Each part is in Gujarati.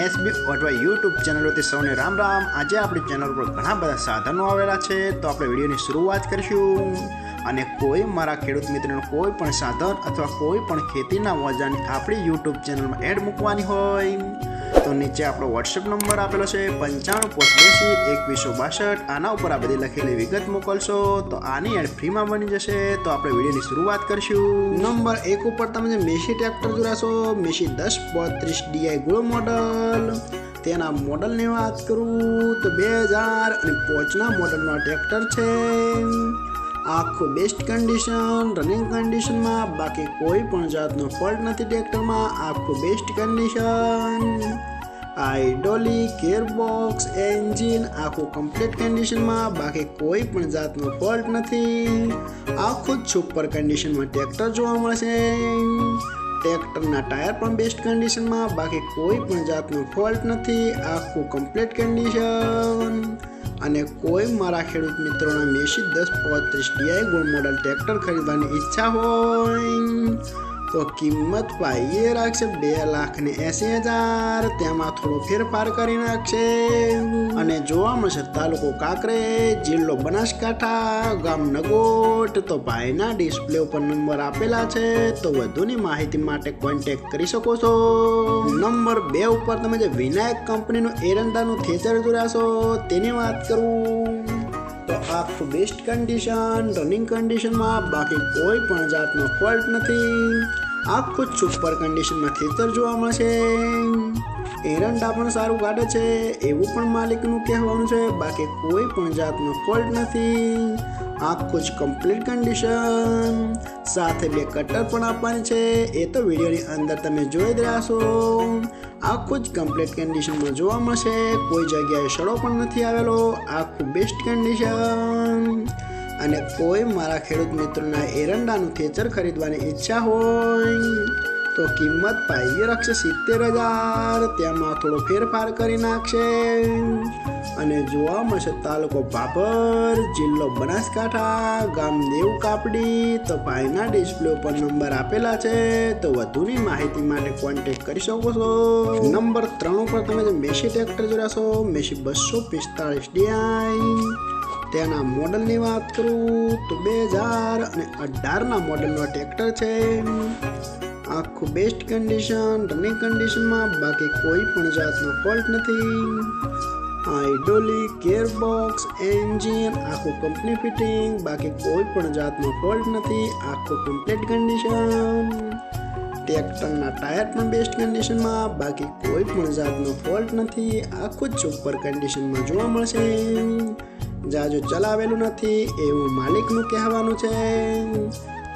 એસબી અથવા યુટ્યુબ ચેનલોથી સૌને રામ રામ। આજે આપણી ચેનલ પર ઘણા બધા સાધનો આવેલા છે, તો આપણે વિડીયોની શરૂઆત કરીશું। અને કોઈ મારા ખેડૂત મિત્રોને કોઈ પણ સાધન અથવા કોઈ પણ ખેતીના ઓજારની આપણી યુટ્યુબ ચેનલમાં એડ મૂકવાની હોય તો નીચે આપણો વોટ્સએપ નંબર આપેલો છે 95822162। આના ઉપર આ બધી લખેલી વિગત મોકલશો તો આની એડ ફ્રીમાં બની જશે। તો આપણે વિડીયોની શરૂઆત કરીશું। નંબર 1 ઉપર તમે જે મેસી ટ્રેક્ટર જોડાશો, મેસી 1032 DI ગ્રો મોડલ। તેના મોડલની વાત કરું તો 2005ના મોડલમાં ટ્રેક્ટર છે। આખું બેસ્ટ કન્ડિશન, રનિંગ કન્ડિશનમાં, બાકી કોઈ પણ જાતનો ફોલ્ટ નથી ટ્રેક્ટરમાં। આખું best condition, hydraulic, gearbox, engine આખું કમ્પ્લીટ કન્ડિશનમાં, બાકી કોઈ પણ જાતનો ફોલ્ટ નથી। આખું જ સુપર કન્ડિશનમાં ટ્રેક્ટર જોવા મળશે। ટ્રેક્ટરના ટાયર પણ બેસ્ટ કન્ડિશનમાં, બાકી કોઈ પણ જાતનો ફોલ્ટ નથી। આખું કમ્પ્લીટ કન્ડિશન। અને કોઈ મારા ખેડૂત મિત્રોના Massey 1032 DI gold model tractor ખરીદવાની ઈચ્છા હોય તો કિંમત ભાઈએ રાખશે 2,80,000। તેમાં થોડો ફેરફાર કરી નાખશે અને જોવા મળશે તાલુકો કાંકરેજ, જિલ્લો બનાસકાંઠા, ગામ નગોટ। તો ભાઈના ડિસ્પ્લે ઉપર નંબર આપેલા છે, તો વધુની માહિતી માટે કોન્ટેક્ટ કરી શકો છો। નંબર 2 ઉપર તમે જે વિનાયક કંપનીનું એરંડાનું થેચર જોડાશો તેની વાત કરું તો આખું બેસ્ટ કન્ડિશન, રનિંગ કન્ડિશનમાં, બાકી કોઈ પણ જાતનો ફોલ્ટ નથી। આખું જ સુપર કન્ડિશનમાં થેચર જોવા મળશે। એરંડા પણ સારું કાઢે છે એવું પણ માલિકનું કહેવાનું છે, બાકી કોઈ પણ જાતનો ફોલ્ટ નથી। આખું જ કમ્પ્લીટ કન્ડિશન, સાથે 2 કટર પણ આપવાની છે, એ તો વિડીયોની અંદર તમે જોઈ જ રહ્યા છો। આખું જ કમ્પ્લીટ કન્ડિશનમાં જોવા મળશે, કોઈ જગ્યાએ સડો પણ નથી આવેલો। આખું બેસ્ટ કન્ડિશન। અને કોઈ મારા ખેડૂત મિત્રોના એરંડાનું થેચર ખરીદવાની ઈચ્છા હોય તો કિંમત ભાઈએ રાખશે 70,000। તેમાં થોડો ફેરફાર કરી નાખશે અને જોવા મળશે તાલુકો ભાભર, જિલ્લો બનાસકાંઠા, ગામ દેવ કાપડી। તો ભાઈના ડિસ્પ્લે ઉપર નંબર આપેલા છે, તો વધુની માહિતી માટે કોન્ટેક્ટ કરી શકો છો। નંબર 3 ઉપર તમે જે મેસી ટ્રેક્ટર જોડાશો, મેસી 245 DI। તેના મોડલની વાત કરું તો 2018ના મોડલનો ટ્રેક્ટર છે। આખું બેસ્ટ કન્ડિશન, રનિંગ કન્ડિશનમાં, બાકી કોઈ પણ જાતનો ફોલ્ટ નથી। હાઇડ્રોલિક, ગિયરબોક્સ, એન્જિન આખું કંપની ફિટિંગ, બાકી કોઈ પણ જાતનો ફોલ્ટ નથી। આખું કમ્પ્લીટ કન્ડિશન। ટ્રેક્ટરના ટાયર પણ બેસ્ટ કન્ડિશનમાં, બાકી કોઈ પણ જાતનો ફોલ્ટ નથી। આખું જ સુપર કન્ડિશનમાં જોવા મળશે। જાજુ ચલાવેલું નથી એવું માલિકનું કહેવાનું છે।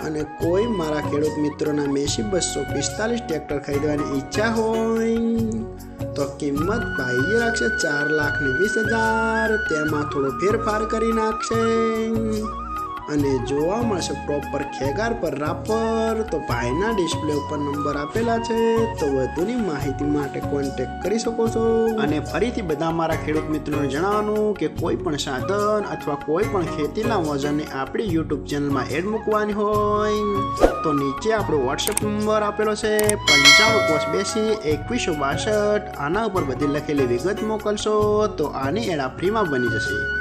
અને કોઈ મારા ખેડૂત મિત્રોના મેસી 245 ટ્રેક્ટર ખરીદવાની ઈચ્છા હોય તો કિંમત ભાઈએ રાખશે 4,20,000। તેમાં થોડો ફેરફાર કરી નાખશે અને જોવા મળશે પ્રોપર ખેગાર પર રાપર। તો ભાઈના ડિસ્પ્લે ઉપર નંબર આપેલા છે, તો વધુની માહિતી માટે કોન્ટેક્ટ કરી શકો છો। અને ફરીથી બધા મારા ખેડૂત મિત્રોને જણાવવાનું કે કોઈ પણ સાધન અથવા કોઈ પણ ખેતીના ઓજારની આપણી યુટ્યુબ ચેનલમાં એડ મૂકવાની હોય તો નીચે આપણો વોટ્સએપ નંબર આપેલો છે 95822162। આના ઉપર બધી લખેલી વિગત મોકલશો તો આની એડ ફ્રીમાં બની જશે।